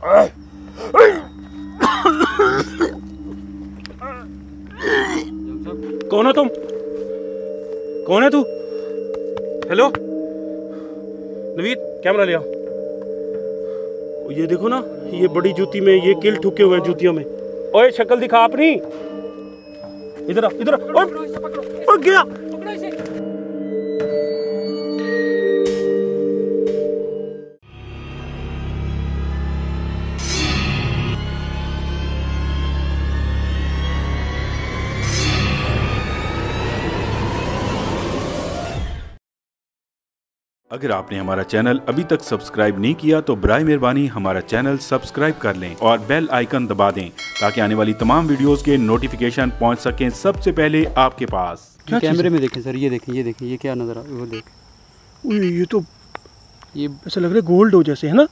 कौन हो तुम? कौन है तू? हेलो नवीद, कैमरा ले आओ। ये देखो ना, ये बड़ी जूती में ये किल ठुके हुए हैं जूतियों में। ओए शक्ल दिखा अपनी, इधर आ, इधर आ। ओए गया। अगर आपने हमारा चैनल अभी तक सब्सक्राइब नहीं किया तो बराए मेहरबानी हमारा चैनल सब्सक्राइब कर लें और बेल आइकन दबा दें ताकि आने वाली तमाम वीडियोस के नोटिफिकेशन पहुंच सकें सबसे पहले आपके पास। कैमरे में देखें सर, ये देखें, ये देखें, ये क्या नजर आ रहा है, वो देखें। ये तो ये ऐसा लग रहा है गोल्ड हो जैसे, है ना?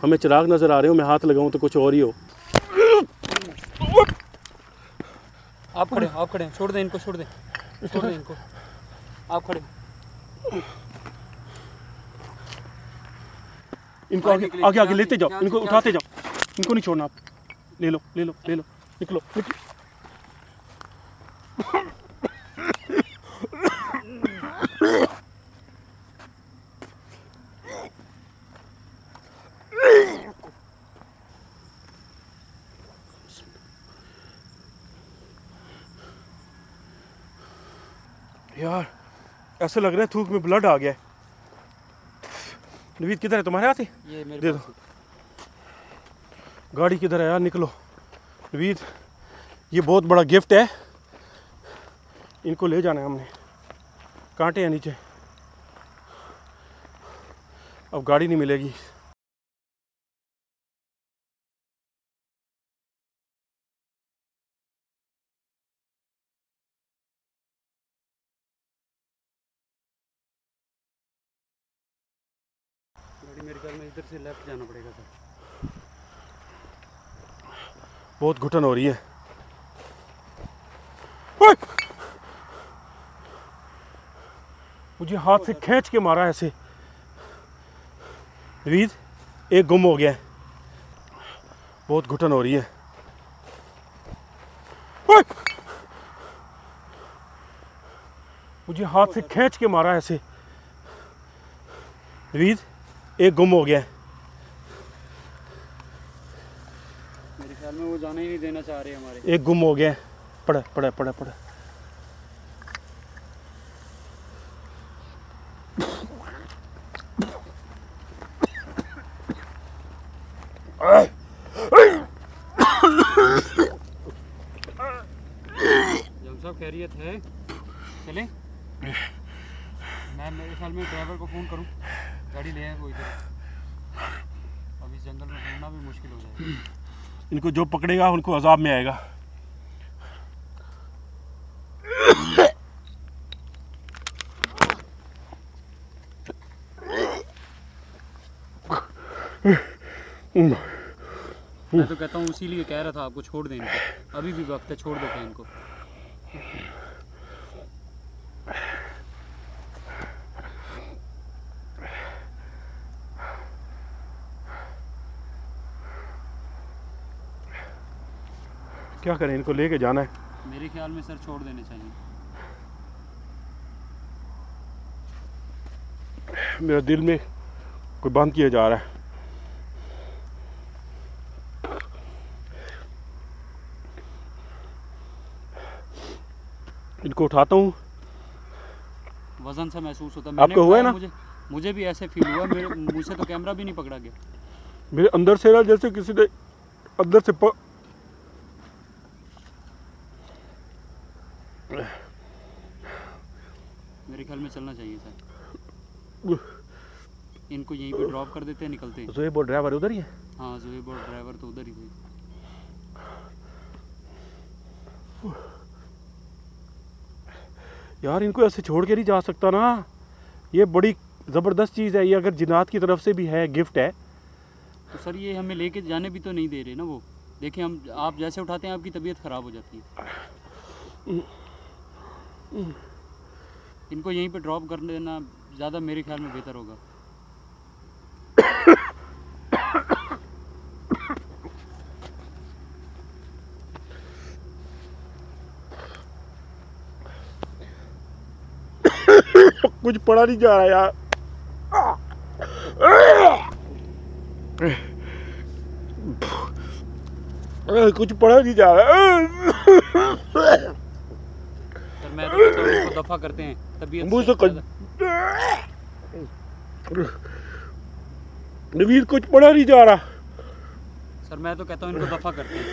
हमें चिराग नजर आ रहे हो, मैं हाथ लगाऊं तो कुछ और ही हो। आप खड़े, छोड़ दें इनको, छोड़ दें इनको, आप खड़े। इनको आगे लेते जाओ, इनको उठाते जाओ, इनको नहीं छोड़ना आप। ले लो, निकलो। यार ऐसा लग रहा है थूक में ब्लड आ गया है। नवीद किधर है तुम्हारे? हाथ ये मेरे दे दो। गाड़ी किधर है यार? निकलो नवीद, ये बहुत बड़ा गिफ्ट है, इनको ले जाना है हमने। कांटे हैं नीचे, अब गाड़ी नहीं मिलेगी। मेरे ख्याल में इधर से लेफ्ट जाना पड़ेगा सर। बहुत घुटन हो रही है। मुझे हाथ से खींच के मारा ऐसे। नवीद, एक गुम हो गया है, बहुत घुटन हो रही है। मुझे हाथ से खींच के मारा ऐसे। नवीद, एक गुम हो गया है। मेरे ख्याल में वो जाने ही नहीं देना चाह रहे हमारे। एक गुम हो गया है। पड़ा। सब खैरियत है? चलें? मैं मेरे ख्याल में ड्राइवर को फ़ोन करूं, गाड़ी ले आए वो इधर। अब इस जंगल में ढूंढना भी मुश्किल हो जाएगा। इनको जो पकड़ेगा उनको अजाब में आएगा। मैं तो कहता हूँ इसीलिए कह रहा था आपको छोड़ दें इनको, अभी भी वक्त है, छोड़ देते हैं इनको। क्या करें, इनको लेके जाना है। मेरे ख्याल में सर छोड़ देने चाहिए। मेरे दिल में कोई बंद किया जा रहा है। इनको उठाता हूँ, वजन से महसूस होता है। आपको हुआ है ना? मुझे भी ऐसे फील हुआ। मेरे मुँह से तो कैमरा भी नहीं पकड़ा गया। मेरे अंदर से ना जैसे किसी ने अंदर से मेरे ख्याल में चलना चाहिए सर। इनको यहीं पे ड्रॉप कर देते हैं, निकलते हैं। ज़ोहेब और ड्राइवर उधर ही है? हाँ, ज़ोहेब और ड्राइवर तो उधर ही थे। यार इनको ऐसे छोड़ के नहीं जा सकता ना, ये बड़ी ज़बरदस्त चीज़ है। ये अगर जिन्नात की तरफ से भी है, गिफ्ट है। तो सर ये हमें लेके जाने भी तो नहीं दे रहे ना वो। देखिए हम, आप जैसे उठाते हैं आपकी तबीयत ख़राब हो जाती है। इनको यहीं पे ड्रॉप कर देना ज़्यादा मेरे ख्याल में बेहतर होगा। कुछ पढ़ा नहीं जा रहा यार। कुछ पढ़ा नहीं जा रहा। सर मैं तो कहता हूँ इनको दफा करते हैं, तबीयत नवीद कुछ पढ़ा नहीं जा रहा। सर मैं तो कहता हूँ इनको दफा करते हैं।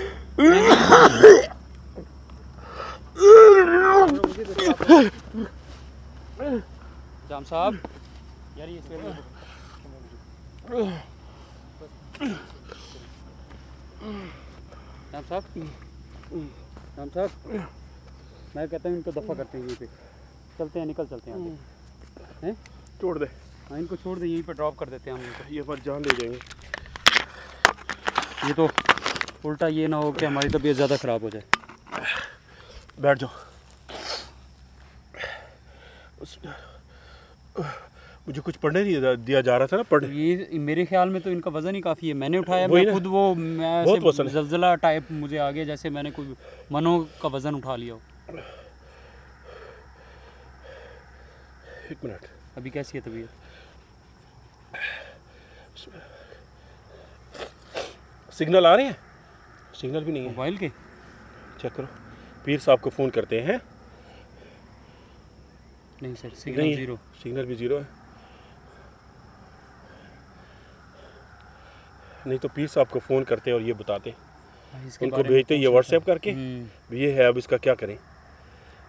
जाम साहब यार ये जाम साहब मैं कहता हूँ इनको दफा करते हैं, यहीं पे चलते हैं, निकल चलते हैं हैं। छोड़ दे। हाँ इनको छोड़ दे, यहीं पे ड्रॉप कर देते हैं हम इनको। ये पर जान ले जाएंगे। ये तो उल्टा ये ना हो कि हमारी तबीयत ज़्यादा ख़राब हो जाए। बैठ जाओ। मुझे कुछ पढ़ने नहीं दिया जा रहा था ना, पढ़ने। ये मेरे ख्याल में तो इनका वज़न ही काफ़ी है। मैंने उठाया, वही मैं ना। खुद वो बहुत मैं जलजला टाइप मुझे आ गया, जैसे मैंने कोई मनों का वज़न उठा लिया हो। एक मिनट। अभी कैसी है तबीयत? सिग्नल आ रहे हैं? सिग्नल भी नहीं है मोबाइल के। चेक करो। पीर साहब को फ़ोन करते हैं। नहीं सर, सिग्नल ज़ीरो। सिग्नल भी ज़ीरो है। नहीं तो पीर साहब को फ़ोन करते और ये बताते, उनको भेजते ये व्हाट्सएप करके ये है, अब इसका क्या करें।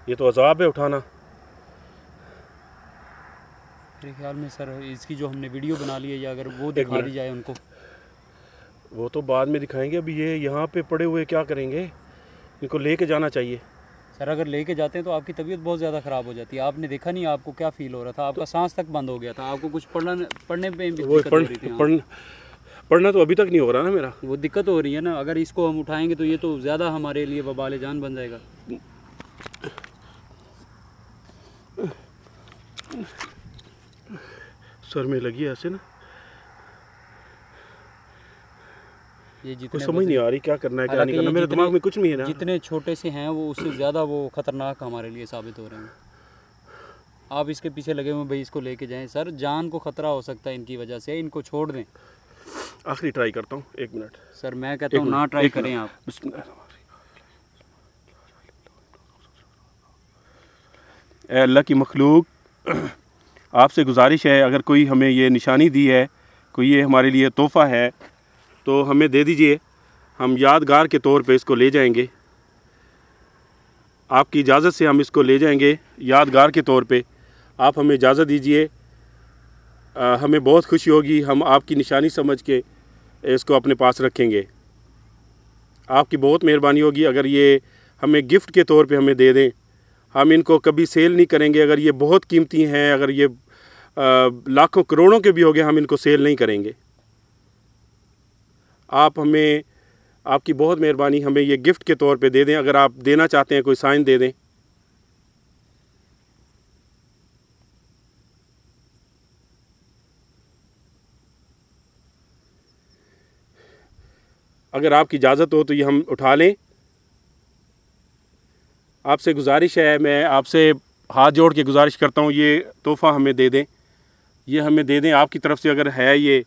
ये तो अजाब है उठाना। मेरे ख्याल में सर इसकी जो हमने वीडियो बना ली है, या अगर वो दिखा दी जाए उनको। वो तो बाद में दिखाएंगे, अभी ये यहाँ पे पड़े हुए क्या करेंगे। इनको लेके जाना चाहिए। सर अगर लेके जाते हैं तो आपकी तबीयत बहुत ज़्यादा ख़राब हो जाती है। आपने देखा नहीं आपको क्या फील हो रहा था, आपका सांस तक बंद हो गया था, आपको कुछ पढ़ने में भी दिक्कत हो रही थी। पढ़ना तो अभी तक नहीं हो रहा ना मेरा। वो दिक्कत हो रही है ना, अगर इसको हम उठाएंगे तो ये तो ज़्यादा हमारे लिए वबाल जान बन जाएगा। सर में लगी है ऐसे ना, ये कुछ जितने समझ नहीं आ रही क्या करना है क्या नहीं करना। मेरे दिमाग में कुछ नहीं है ना। जितने छोटे से हैं वो उससे ज़्यादा वो ख़तरनाक हमारे लिए साबित हो रहे हैं। आप इसके पीछे लगे हुए भाई, इसको लेके जाएं। सर जान को ख़तरा हो सकता है इनकी वजह से, इनको छोड़ दें। आखिरी ट्राई करता हूँ, एक मिनट। सर मैं कहता हूँ ना ट्राई करें आप। ऐ अल्लाह की मखलूक, आपसे गुजारिश है, अगर कोई हमें ये निशानी दी है, कोई ये हमारे लिए तोहफ़ा है, तो हमें दे दीजिए। हम यादगार के तौर पे इसको ले जाएंगे। आपकी इजाज़त से हम इसको ले जाएंगे यादगार के तौर पे। आप हमें इजाज़त दीजिए, हमें बहुत खुशी होगी। हम आपकी निशानी समझ के इसको अपने पास रखेंगे। आपकी बहुत मेहरबानी होगी अगर ये हमें गिफ्ट के तौर पे हमें दे दें। हम इनको कभी सेल नहीं करेंगे। अगर ये बहुत कीमती हैं, अगर ये लाखों करोड़ों के भी हो गए, हम इनको सेल नहीं करेंगे। आप हमें, आपकी बहुत मेहरबानी, हमें ये गिफ्ट के तौर पे दे दें। अगर आप देना चाहते हैं कोई साइन दे दें। अगर आपकी इजाज़त हो तो ये हम उठा लें। आपसे गुजारिश है, मैं आपसे हाथ जोड़ के गुजारिश करता हूँ, ये तोहफ़ा हमें दे दें। ये हमें दे दें आपकी तरफ से, अगर है ये,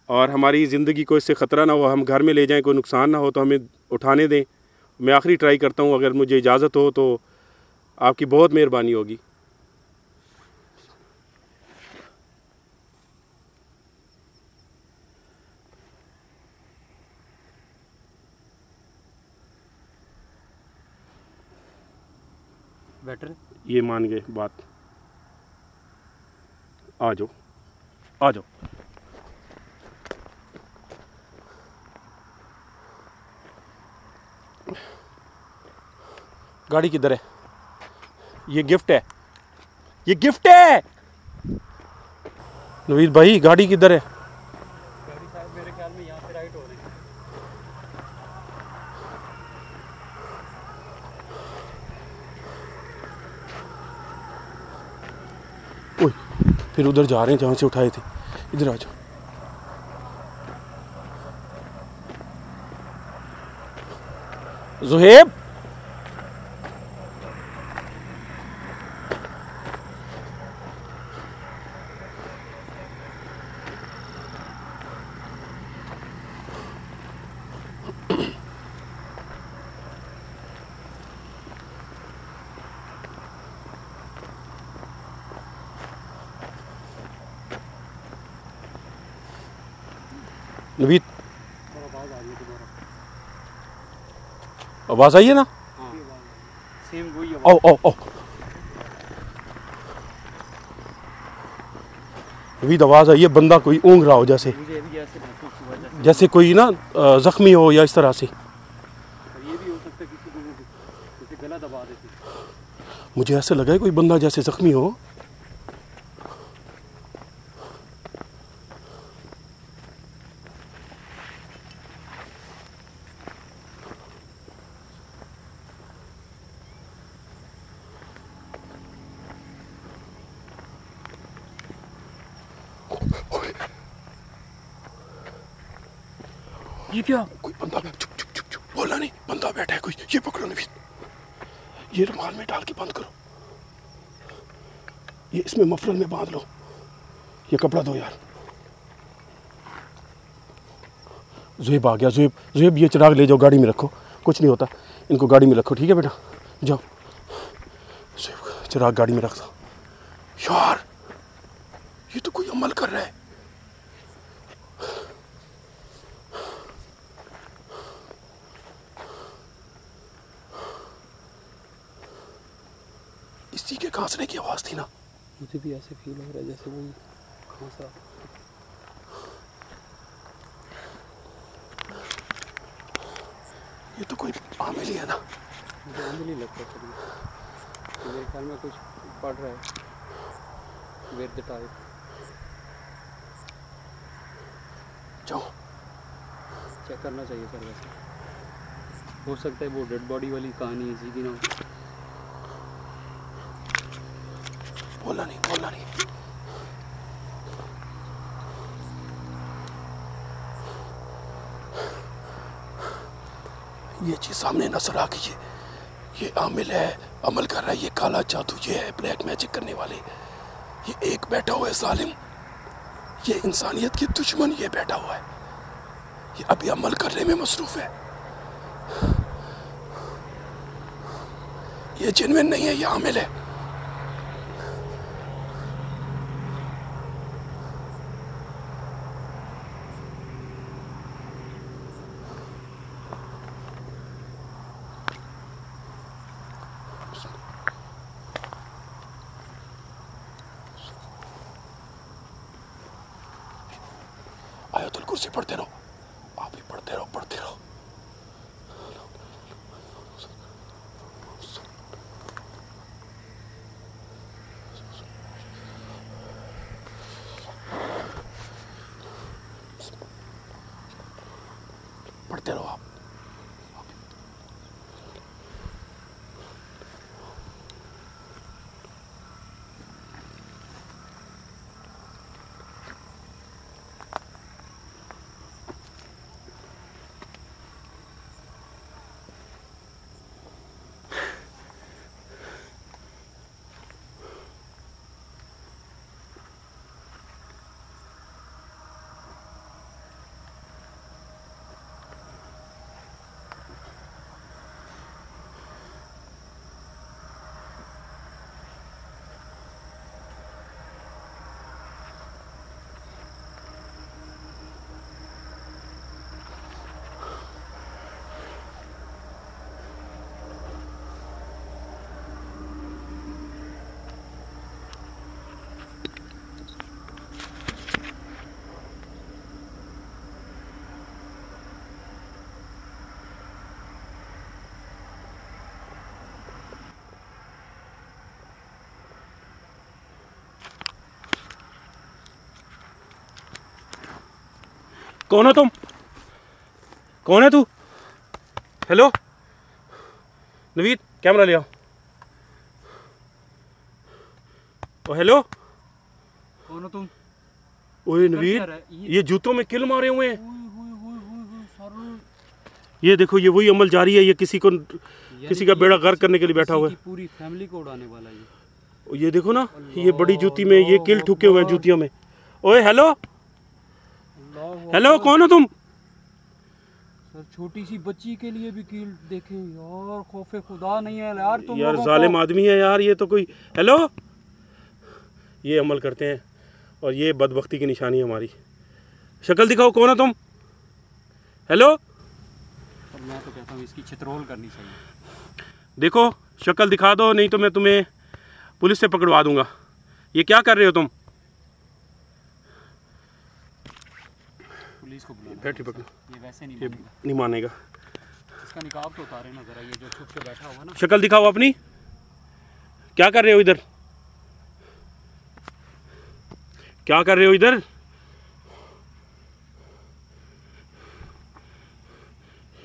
और हमारी ज़िंदगी को इससे ख़तरा ना हो, हम घर में ले जाएं, कोई नुकसान ना हो, तो हमें उठाने दें। मैं आखिरी ट्राई करता हूँ, अगर मुझे इजाज़त हो तो आपकी बहुत मेहरबानी होगी। बेटर ये मान गए बात। आ जाओ, आ जाओ। गाड़ी किधर है? ये गिफ्ट है, ये गिफ्ट है। नवीद भाई गाड़ी किधर है? गाड़ी शायद मेरे ख्याल में यहाँ से राइट हो रही है। ओए, फिर उधर जा रहे हैं जहाँ से उठाए थे। इधर आ जाओ। ज़ुहैब, नवीद आवाज़ आई है ना? सेम वही है। आओ आओ आओ नवीद, आवाज़ आई है, बंदा कोई ऊँग रहा हो, जैसे मुझे भी ऐसे महसूस हुआ जैसे कोई ना जख्मी हो या इस तरह से। ये भी हो सकता है किसी को जैसे गला दबा देते। मुझे ऐसे लगा है कोई बंदा जैसे जख्मी हो। ये क्या? कोई बंदा, चुप चुप चुप चुप, बोलना नहीं, बंदा बैठा है कोई। ये पकड़ो नवीद, ये रुमाल में डाल के बंद करो, ये इसमें मफलर में बांध लो, ये कपड़ा दो यार। ज़ुहैब आ गया। ज़ुहैब ये चिराग ले जाओ, गाड़ी में रखो, कुछ नहीं होता, इनको गाड़ी में रखो, ठीक है बेटा, जाओ। ज़ुहैब चिराग गाड़ी में रख दो। यार ये तो कोई अमल कर रहा है। इसी के खांसने की आवाज़ थी ना? मुझे भी ऐसे फील हो रहा है जैसे वो खांसा। ये तो कोई आमिल ही है ना? मुझे आमिल ही लगता है तो मेरे ख्याल में कुछ पड़ रहा है वेट द टाइप। जाओ चेक करना चाहिए सर, वैसे हो सकता है वो डेड बॉडी वाली कहानी इसी की ना हो। बोलना नहीं, बोलना नहीं। ये चीज सामने नजर आ गई है, ये आमिल है, अमल कर रहा है, ये काला जादू, ये है ब्लैक मैजिक करने वाले। ये एक बैठा हुआ है जालिम, ये इंसानियत की दुश्मन, ये बैठा हुआ है, ये अभी अमल करने में मसरूफ है। ये जेन्युइन नहीं है, ये आमिल है। आयतुल कुर्सी पढ़ते रहो, आप भी पढ़ते रहो, पढ़ते रहो। पढ़ते रहो आप। कौन हो तुम? कौन है तू? हेलो नवीद, कैमरा ले आओ। ओ हेलो, कौन हो तुम? ओए नवीद, ये जूतों में किल मारे हुए हैं। ये देखो, ये वही अमल जारी है, ये किसी का बेड़ा गर्क करने के लिए बैठा हुआ है, पूरी फैमिली को उड़ाने वाला है। ये देखो ना, ये बड़ी जूती में ये किल ठुके हुए हैं जूतियों में। ओए हेलो, हेलो कौन हो तुम? सर छोटी सी बच्ची के लिए भी कील देखें यार, खौफे खुदा नहीं है यार तुम यार, जालिम आदमी है यार ये तो कोई। हेलो, ये अमल करते हैं और ये बदबख्ती की निशानी है हमारी। शक्ल दिखाओ, कौन हो तुम? हेलो, और मैं तो कहता हूँ इसकी छितरोल करनी चाहिए। देखो शक्ल दिखा दो, नहीं तो मैं तुम्हें पुलिस से पकड़वा दूंगा। ये क्या कर रहे हो तुम? पुलिस को बुलाना। बैठी पकड़ो। ये वैसे नहीं ये मानेगा। नहीं मानेगा। इसका निकाब तो उतारे ना जरा, ये जो छुप के बैठा हुआ ना। शक्ल दिखाओ अपनी, क्या कर रहे हो इधर? क्या कर रहे हो इधर?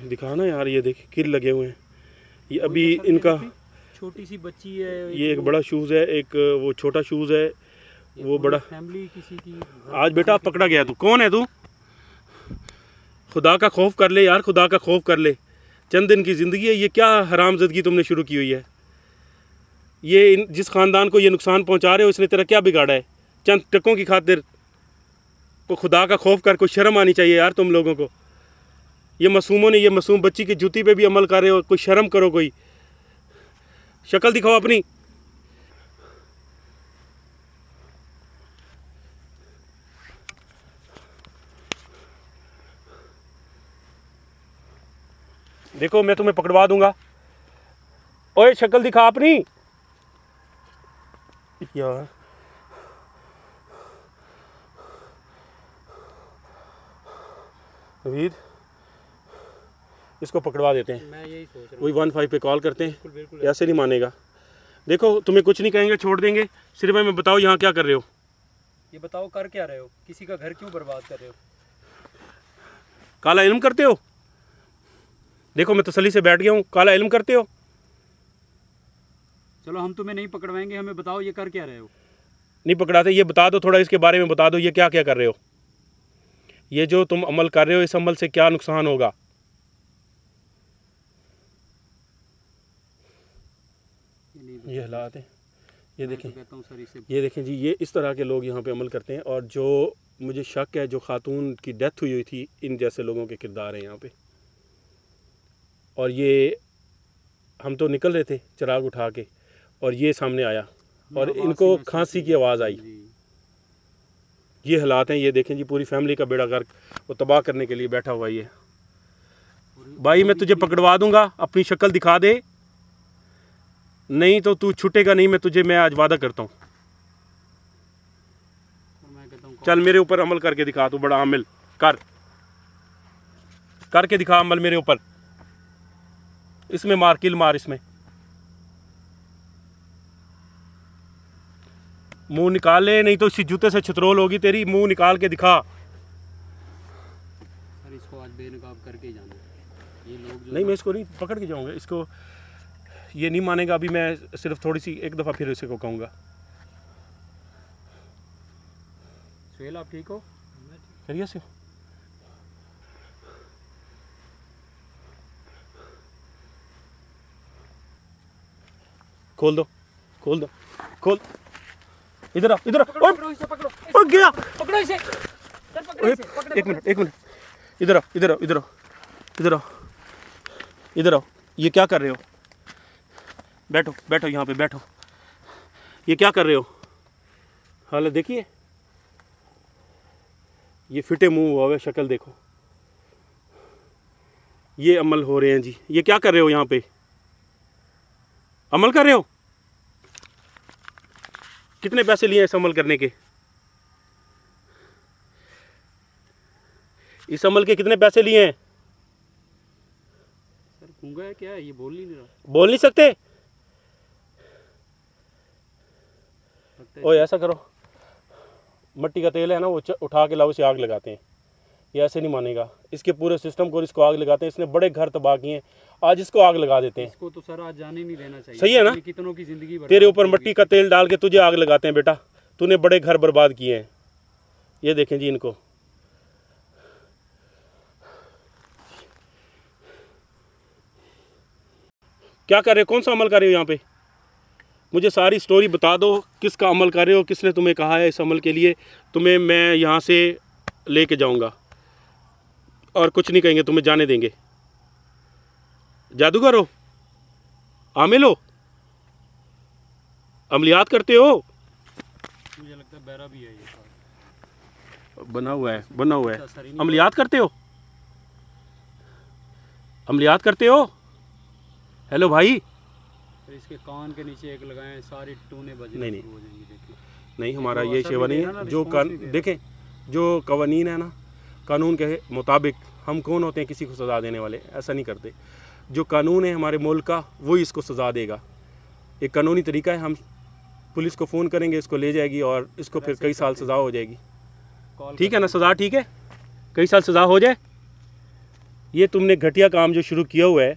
दिखाओ ना यार, ये देख किल लगे हुए हैं। ये अभी इनका छोटी सी बच्ची है, ये एक बड़ा शूज़ है, एक वो छोटा शूज़ है, वो बड़ा। फैमिली किसी की। आज बेटा पकड़ा गया। तू कौन है? तू खुदा का खौफ कर ले यार, खुदा का खौफ कर ले। चंद दिन की ज़िंदगी है। ये क्या हरामज़दगी तुमने शुरू की हुई है? ये जिस ख़ानदान को ये नुकसान पहुंचा रहे हो, इसने तेरा क्या बिगाड़ा है? चंद टकों की खातिर को खुदा का खौफ कर, कोई शर्म आनी चाहिए यार तुम लोगों को। ये मासूमों ने, ये मासूम बच्ची की जूती पे भी अमल कर रहे हो, कोई शर्म करो। कोई शक्ल दिखाओ अपनी। देखो मैं तुम्हें पकड़वा दूंगा। ओए शक्ल दिखा अपनी यार। नवीद, इसको पकड़वा देते हैं। मैं यही सोच रहा हूँ। वही 15 पे कॉल करते हैं। बिल्कुल ऐसे नहीं मानेगा। देखो तुम्हें कुछ नहीं कहेंगे, छोड़ देंगे। सिर्फ हमें बताओ यहाँ क्या कर रहे हो? ये बताओ कर क्या रहे हो? किसी का घर क्यों बर्बाद कर रहे हो? काला इल्म करते हो? देखो मैं तसल्ली से बैठ गया हूँ। काला इल्म करते हो? चलो हम तुम्हें नहीं पकड़वाएंगे, हमें बताओ ये कर क्या रहे हो? नहीं पकड़ाते। ये बता दो, थोड़ा इसके बारे में बता दो, ये क्या क्या कर रहे हो? ये जो तुम अमल कर रहे हो, इस अमल से क्या नुकसान होगा? ये हालात हैं। ये देखें, कहता हूँ सर इसे। ये देखें जी, ये इस तरह के लोग यहाँ पे अमल करते हैं। और जो मुझे शक है, जो खातून की डेथ हुई थी, इन जैसे लोगों के किरदार हैं यहाँ पे। और ये हम तो निकल रहे थे चिराग उठा के, और ये सामने आया और इनको खांसी की आवाज़ आई। ये हालात हैं। ये देखें जी, पूरी फैमिली का बेड़ा गर्क वो तबाह करने के लिए बैठा हुआ ये। भाई मैं तुझे पकड़वा दूंगा, अपनी शक्ल दिखा दे, नहीं तो तू छूटेगा नहीं। मैं आज वादा करता हूँ। चल मेरे ऊपर अमल करके दिखा, तू बड़ा आमिल करके दिखा अमल मेरे ऊपर। इसमें मार, किल मार इसमें। मुंह निकाल ले, नहीं तो इसी जूते से छितरोल होगी तेरी। मुंह निकाल के दिखा। सर इसको आज बेनकाब करके ही जाना है। ये लोग जो नहीं, मैं इसको नहीं पकड़ के जाऊंगा। इसको ये नहीं मानेगा। अभी मैं सिर्फ थोड़ी सी एक दफ़ा फिर इसे को कहूँगा। सुहेल आप ठीक हो? खैरियत से? खोल दो, खोल दो, खोल। इधर आ, इधर आ। पकड़ो इसे, पकड़ो ओ गया। पकड़ो इसे सर, पकड़ो इसे, पकड़ो। एक मिनट। इधर आओ, इधर आओ, इधर आओ, इधर आओ, इधर आओ। ये क्या कर रहे हो? बैठो, बैठो यहाँ पे बैठो। ये क्या कर रहे हो? हालत देखिए, ये फिटे मुंह हुआ है, शक्ल देखो। ये अमल हो रहे हैं जी। ये क्या कर रहे हो यहाँ पे? अमल कर रहे हो? कितने पैसे लिए इस अमल करने के? इस अमल के कितने पैसे लिए हैं? सर गूंगा है क्या है? ये बोल नहीं रहा। बोल नहीं सकते? ओए ऐसा करो, मट्टी का तेल है ना, वो उठा के लाओ, इसे आग लगाते हैं। ये ऐसे नहीं मानेगा। इसके पूरे सिस्टम को इसको आग लगाते हैं। इसने बड़े घर तबाह किए हैं, आज इसको आग लगा देते हैं। इसको तो सर आज जाने नहीं देना चाहिए। सही है ना? कितनों की जिंदगी तेरे ऊपर मट्टी का तेल डाल के तुझे आग लगाते हैं बेटा। तूने बड़े घर बर्बाद किए हैं। ये देखें जी इनको। क्या कर रहे हो? कौन सा अमल कर रहे हो यहाँ पे? मुझे सारी स्टोरी बता दो। किसका अमल कर रहे हो? किसने तुम्हें कहा है इस अमल के लिए? तुम्हें मैं यहाँ से लेके जाऊँगा और कुछ नहीं कहेंगे, तुम्हें जाने देंगे। जादूगर हो? आमिल हो? अमलियात करते हो? मुझे लगता है बैरा भी है ये। बना हुआ है, बना हुआ है। अमलियात करते हो? अमलियात करते हो? हेलो भाई। फिर इसके कान के नीचे एक लगाएं, सारी टूने बजने नहीं, नहीं। शुरू हो जाएंगी। देखिए नहीं, हमारा तो ये असर सेवा भी नहीं दे रहा है। ना, जो रिस्पॉन्स भी दे रहा। देखें, जो कवानीन है ना, कानून के मुताबिक हम कौन होते हैं किसी को सज़ा देने वाले? ऐसा नहीं करते। जो कानून है हमारे मुल्क का, वही इसको सज़ा देगा। एक कानूनी तरीका है, हम पुलिस को फ़ोन करेंगे, इसको ले जाएगी और इसको फिर कई साल सज़ा हो जाएगी। कॉल ठीक है ना? सज़ा ठीक है, कई साल सज़ा हो जाए। ये तुमने घटिया काम जो शुरू किया हुआ है,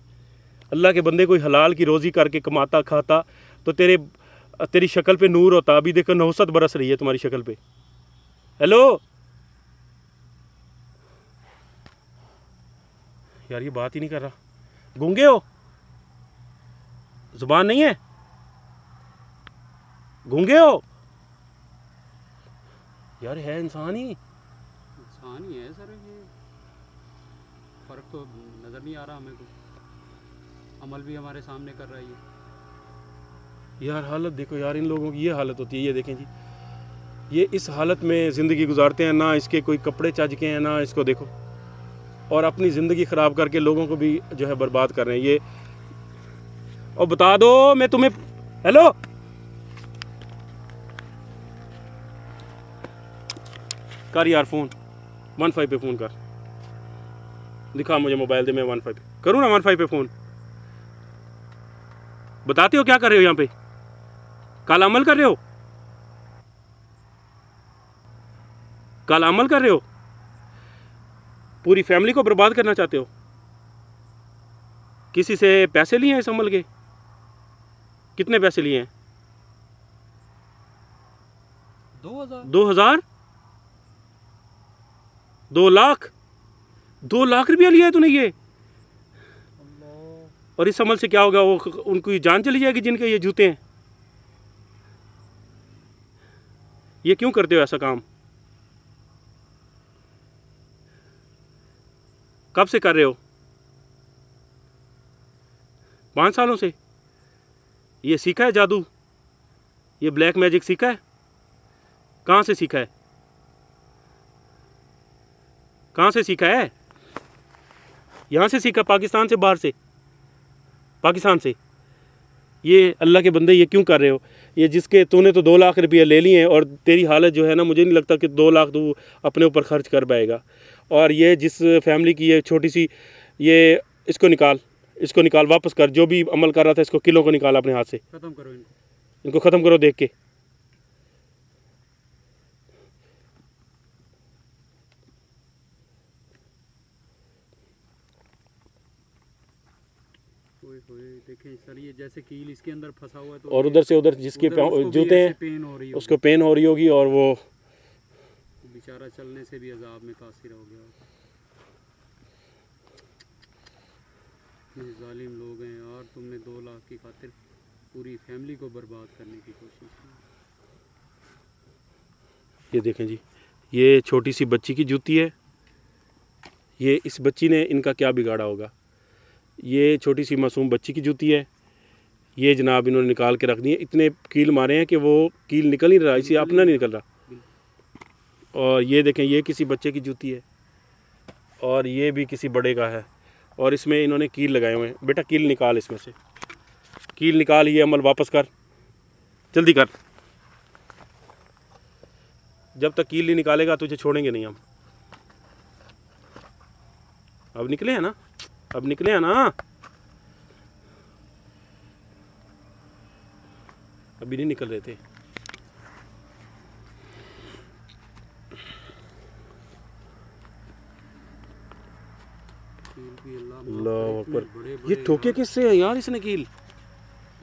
अल्लाह के बंदे कोई हलाल की रोज़ी करके कमाता खाता तो तेरी शक्ल पे नूर होता। अभी देखो नहुसत बरस रही है तुम्हारी शक्ल पे। हेलो यार, ये बात ही नहीं कर रहा। गूंगे हो? जुबान नहीं है? गूंगे हो? यार है इंसान ही। इंसान ही है सर, ये फर्क तो नज़र नहीं आ रहा हमें को। अमल भी हमारे सामने कर रहा है ये। यार हालत देखो यार, इन लोगों की ये हालत होती है। ये देखें जी, ये इस हालत में ज़िंदगी गुजारते हैं, ना इसके कोई कपड़े चज के हैं, ना इसको देखो, और अपनी ज़िंदगी ख़राब करके लोगों को भी जो है बर्बाद कर रहे हैं ये। और बता दो मैं तुम्हें, हेलो कर यार फ़ोन, 15 पे फ़ोन कर, दिखा मुझे मोबाइल दे, मैं 15 पे करूँ ना, 15 पे फ़ोन। बताते हो क्या कर रहे हो यहाँ पे? काला अमल कर रहे हो? काला अमल कर रहे हो? पूरी फैमिली को बर्बाद करना चाहते हो? किसी से पैसे लिए हैं इस अमल के? कितने पैसे लिए हैं? 2000 2000? 2 लाख? 2 लाख रुपया लिया है तूने ये? और इस अमल से क्या होगा? वो उनकी जान चली जाएगी जिनके ये जूते हैं। ये क्यों करते हो ऐसा काम? कब से कर रहे हो? 5 सालों से? ये सीखा है जादू? ये ब्लैक मैजिक सीखा है? कहाँ से सीखा है? कहाँ से सीखा है? यहाँ से सीखा? पाकिस्तान से? बाहर से? पाकिस्तान से। ये अल्लाह के बंदे ये क्यों कर रहे हो? ये जिसके तूने तो 2 लाख रुपये ले लिए हैं, और तेरी हालत जो है ना, मुझे नहीं लगता कि 2 लाख तू अपने ऊपर खर्च कर पाएगा। और ये जिस फैमिली की ये छोटी सी, ये इसको निकाल वापस कर। जो भी अमल कर रहा था इसको, किलो को निकाल अपने हाथ से। खत्म करो इनको ख़त्म करो देख के। देखें सर, ये जैसे कील इसके अंदर फंसा हुआ है, तो और उधर से उधर जिसके जूते हैं पेन हो रही है, उसको पेन हो रही होगी, और वो बेचारा चलने से भी अजाब में तासीर हो गया। इतने जालिम लोग हैं यार, तुमने 2 लाख की खातिर पूरी फैमिली को बर्बाद करने की कोशिश की। ये देखें जी, ये छोटी सी बच्ची की जूती है। ये इस बच्ची ने इनका क्या बिगाड़ा होगा? ये छोटी सी मासूम बच्ची की जूती है। ये जनाब इन्होंने निकाल के रख दी है। इतने कील मारे हैं कि वो कील निकल नहीं रहा, इसी अपना नहीं निकल रहा। और ये देखें, ये किसी बच्चे की जूती है, और ये भी किसी बड़े का है, और इसमें इन्होंने कील लगाए हुए हैं। बेटा कील निकाल, इसमें से कील निकाल, ये अमल वापस कर, जल्दी कर। जब तक कील नहीं निकालेगा तुझे छोड़ेंगे नहीं हम। अब निकले हैं ना? अब निकले हैं ना? अभी नहीं निकल रहे थे। अल्लाह अकबर। ये ठोके किससे है यार? इसने कील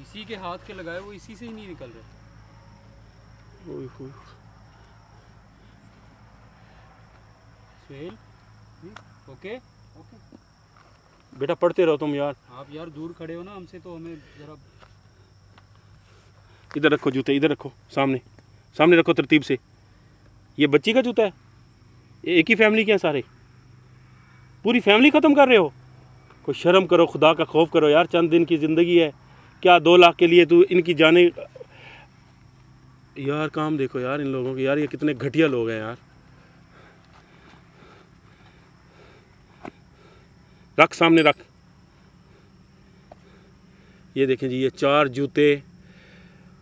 इसी के हाथ के लगाए, वो इसी से ही नहीं निकल रहे। ओए होए। सुहेल, ओके बेटा पढ़ते रहो तुम यार। आप यार दूर खड़े हो ना हमसे, तो हमें जरा इधर रखो जूते, इधर रखो, सामने सामने रखो तरतीब से। ये बच्ची का जूता है? ये एक ही फैमिली के हैं सारे? पूरी फैमिली ख़त्म कर रहे हो? कोई शर्म करो, खुदा का खौफ करो यार। चंद दिन की ज़िंदगी है, क्या 2 लाख के लिए तू इनकी जाने? यार काम देखो यार इन लोगों के, यार ये कितने घटिया लोग हैं यार। रख सामने रख, ये देखें जी, ये 4 जूते,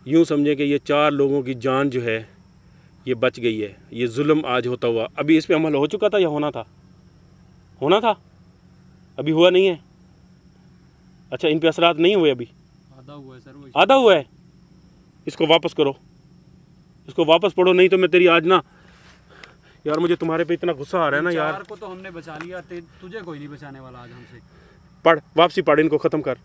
यूँ समझें कि ये 4 लोगों की जान जो है ये बच गई है। ये जुल्म आज होता हुआ, अभी इस पे अमल हो चुका था या होना था? होना था, अभी हुआ नहीं है। अच्छा, इन पे असरात नहीं हुए अभी? आधा हुआ है सर, वो आधा हुआ है। इसको वापस करो, इसको वापस पढ़ो, नहीं तो मैं तेरी आज ना यार, मुझे तुम्हारे पे इतना गुस्सा आ रहा है ना यार। 4 को तो हमने बचा लिया, तुझे कोई नहीं बचाने वाला आज हमसे। पढ़, वापसी पढ़, इनको ख़त्म कर।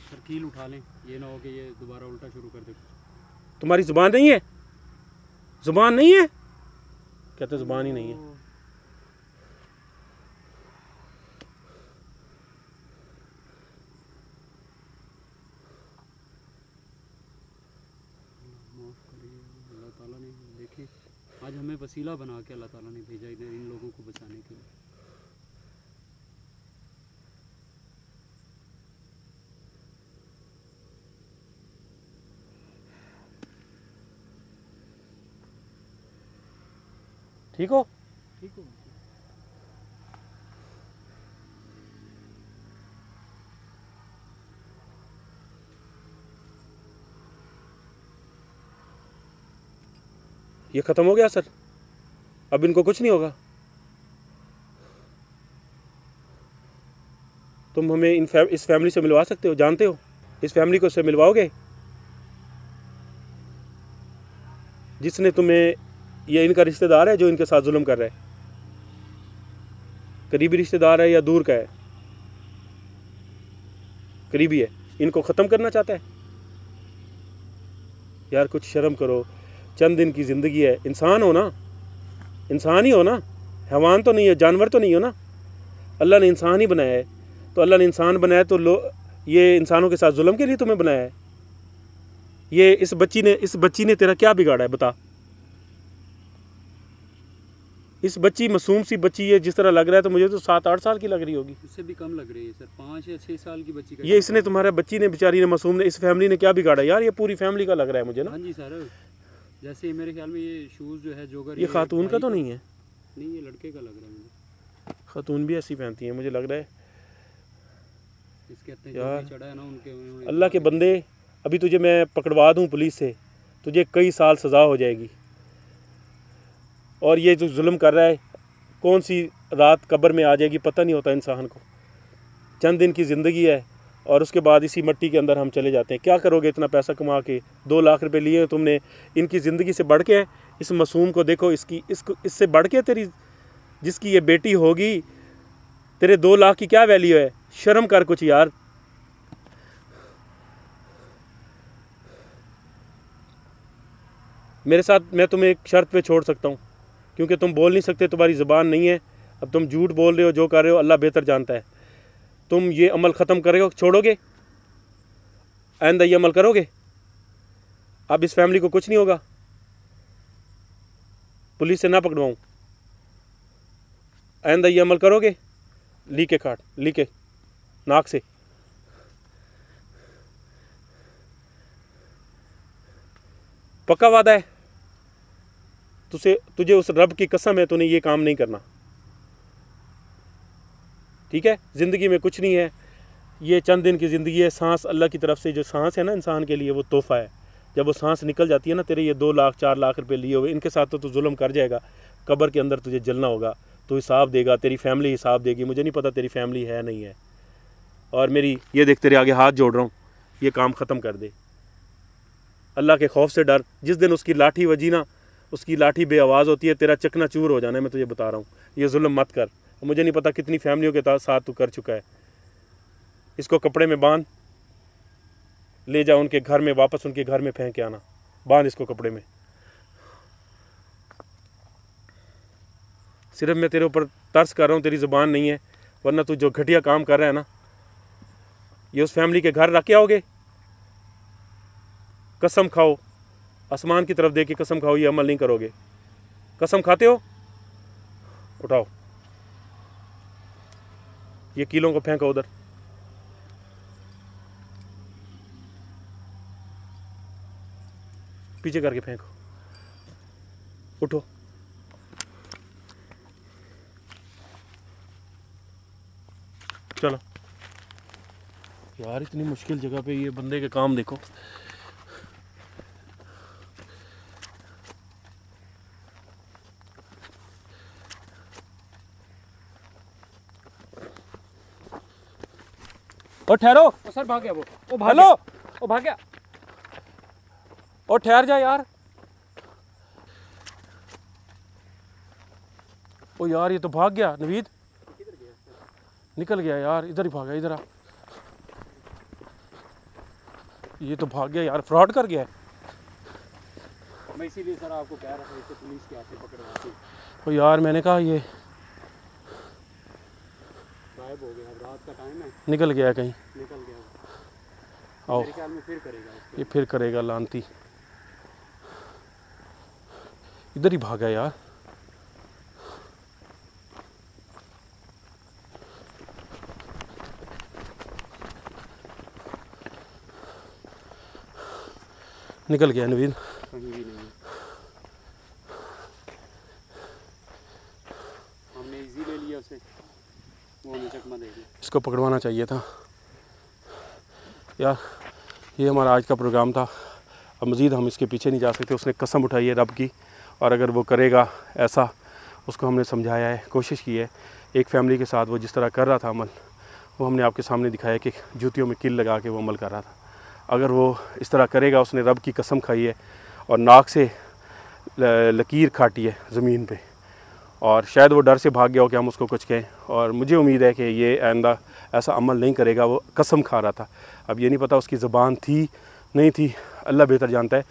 सर कील उठा लें, ये ना हो कि ये दोबारा उल्टा शुरू कर दे। तुम्हारी ज़ुबान नहीं है? ज़ुबान नहीं है? कहते ज़ुबान ही नहीं है। अल्लाह ताला ने देखे, आज हमें वसीला बना के अल्लाह ताला ने भेजा इन्हें, इन लोगों को बचाने के लिए। ठीक हो? ठीक हो? ये ख़त्म हो गया सर, अब इनको कुछ नहीं होगा। तुम हमें इस फैमिली से मिलवा सकते हो, जानते हो? इस फैमिली को से मिलवाओगे जिसने तुम्हें, ये इनका रिश्तेदार है जो इनके साथ जुल्म कर रहा है? करीबी रिश्तेदार है या दूर का है? करीबी है। इनको ख़त्म करना चाहता है? यार कुछ शर्म करो, चंद दिन की ज़िंदगी है। इंसान हो ना, इंसान ही हो ना, हैवान तो नहीं है, जानवर तो नहीं हो ना। अल्लाह ने इंसान ही बनाया है, तो अल्लाह ने इंसान बनाया तो ये इंसानों के साथ जुल्म के लिए तुम्हें बनाया है? ये इस बच्ची ने तेरा क्या बिगाड़ा है बता? इस बच्ची, मासूम सी बच्ची है, जिस तरह लग रहा है तो मुझे तो 7-8 साल की लग रही होगी। इससे भी कम लग रही है सर, 5 या 6 साल की बच्ची का। ये इसने, तुम्हारा बच्ची ने, बेचारी ने, मासूम ने, इस फैमिली ने क्या बिगाड़ा यार? ये पूरी फैमिली का लग रहा है मुझे ना। हाँ जी सर, जैसे मेरे ख्याल में ये शूज़ जो है जोगर, ये खातून का तो नहीं है? नहीं, ये लड़के का लग रहा है मुझे। खातून भी ऐसी पहनती है मुझे लग रहा है इसके हत्थे यार। चढ़ा है ना उनके। अल्लाह के बंदे, अभी तुझे मैं पकड़वा दूं पुलिस से, तुझे कई साल सज़ा हो जाएगी। और ये जो जुल्म कर रहा है, कौन सी रात कब्र में आ जाएगी पता नहीं होता इंसान को। चंद दिन की ज़िंदगी है और उसके बाद इसी मिट्टी के अंदर हम चले जाते हैं। क्या करोगे इतना पैसा कमा के? 2 लाख रुपए लिए तुमने, इनकी ज़िंदगी से बढ़ के है। इस मासूम को देखो, इससे बढ़ के तेरी, जिसकी ये बेटी होगी, तेरे 2 लाख की क्या वैल्यू है? शर्म कर कुछ यार। मेरे साथ मैं तुम्हें एक शर्त पे छोड़ सकता हूँ, क्योंकि तुम बोल नहीं सकते, तुम्हारी ज़ुबान नहीं है। अब तुम झूठ बोल रहे हो, जो कर रहे हो अल्लाह बेहतर जानता है। तुम ये अमल ख़त्म करोगे, छोड़ोगे? आइंदा ये अमल करोगे? अब इस फैमिली को कुछ नहीं होगा? पुलिस से ना पकड़वाऊँ? आइंदा ये अमल करोगे? लीके काट, लीके नाक से। पक्का वादा है? तुझे उस रब की कसम है, तूने ये काम नहीं करना, ठीक है? ज़िंदगी में कुछ नहीं है, ये चंद दिन की ज़िंदगी है। सांस अल्लाह की तरफ से जो सांस है ना इंसान के लिए, वो तोहफ़ा है। जब वो सांस निकल जाती है ना, तेरे ये 2 लाख 4 लाख रुपए लिए हुए, इनके साथ तो तू जुल्म कर जाएगा। कब्र के अंदर तुझे जलना होगा, तो हिसाब देगा, तेरी फैमिली हिसाब देगी। मुझे नहीं पता तेरी फैमिली है नहीं है। और मेरी ये देख, तेरे आगे हाथ जोड़ रहा हूँ, ये काम ख़त्म कर दे। अल्लाह के खौफ से डर। जिस दिन उसकी लाठी वजी ना, उसकी लाठी बेआवाज़ होती है, तेरा चकना चूर हो जाना है, मैं तुझे बता रहा हूँ। ये जुल्म मत कर। मुझे नहीं पता कितनी फैमिलियों के साथ तू कर चुका है। इसको कपड़े में बांध, ले जा उनके घर में, वापस उनके घर में फेंक के आना। बांध इसको कपड़े में। सिर्फ मैं तेरे ऊपर तरस कर रहा हूँ, तेरी ज़ुबान नहीं है, वरना तू जो घटिया काम कर रहा है ना, ये उस फैमिली के घर रख के आओगे? कसम खाओ, आसमान की तरफ देख के कसम खाओ, ये अमल नहीं करोगे। कसम खाते हो? उठाओ ये कीलों को, फेंको उधर। पीछे करके फेंको। उठो। चलो यार, इतनी मुश्किल जगह पे ये बंदे के काम देखो। ओ ठहरो। ओ सर भाग गया वो भाग हेलो। गया। ओ भाग गया। ओ ठहर जा यार। ओ यार ये तो भाग गया नवीद, निकल गया यार, इधर ही भागा, इधर आ। ये तो भाग गया यार, फ्रॉड कर गया है। मैं इसीलिए सर आपको कह रहा था इसे पुलिस के हाथ पकड़वाती। ओ यार मैंने कहा ये गायब हो गया, रात का टाइम है, निकल गया कहीं। निकल गया। आओ मेरे ख्याल में फिर करेगा उसके। ये फिर करेगा लानती, इधर ही भागा यार। निकल गया नवीद। कहीं भी नहीं है। हमने इजी ले लिया उसे, वो हमें चकमा दे दिया। इसको पकड़वाना चाहिए था यार। ये हमारा आज का प्रोग्राम था, अब मज़ीद हम इसके पीछे नहीं जा सकते। उसने कसम उठाई है रब की, और अगर वो करेगा ऐसा, उसको हमने समझाया है, कोशिश की है। एक फैमिली के साथ वो जिस तरह कर रहा था अमल, वो हमने आपके सामने दिखाया कि जूतियों में किल लगा के वो अमल कर रहा था। अगर वो इस तरह करेगा, उसने रब की कसम खाई है और नाक से लकीर काटी है ज़मीन पे, और शायद वो डर से भाग गया हो कि हम उसको कुछ कहें। और मुझे उम्मीद है कि ये आइंदा ऐसा अमल नहीं करेगा। वो कसम खा रहा था, अब ये नहीं पता उसकी ज़बान थी नहीं थी, अल्लाह बेहतर जानता है।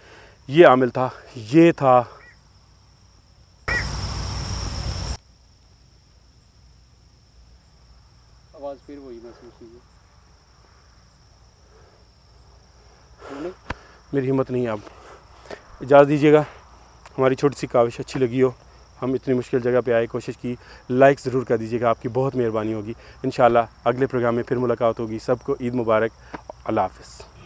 ये आमिल था, ये था। आवाज़ फिर वही महसूस हुई है। मेरी हिम्मत नहीं है, अब इजाज़त दीजिएगा। हमारी छोटी सी काविश अच्छी लगी हो, हम इतनी मुश्किल जगह पे आए, कोशिश की, लाइक ज़रूर कर दीजिएगा, आपकी बहुत मेहरबानी होगी। इंशाल्लाह अगले प्रोग्राम में फिर मुलाकात होगी। सबको ईद मुबारक, अल्लाह हाफ़िज़।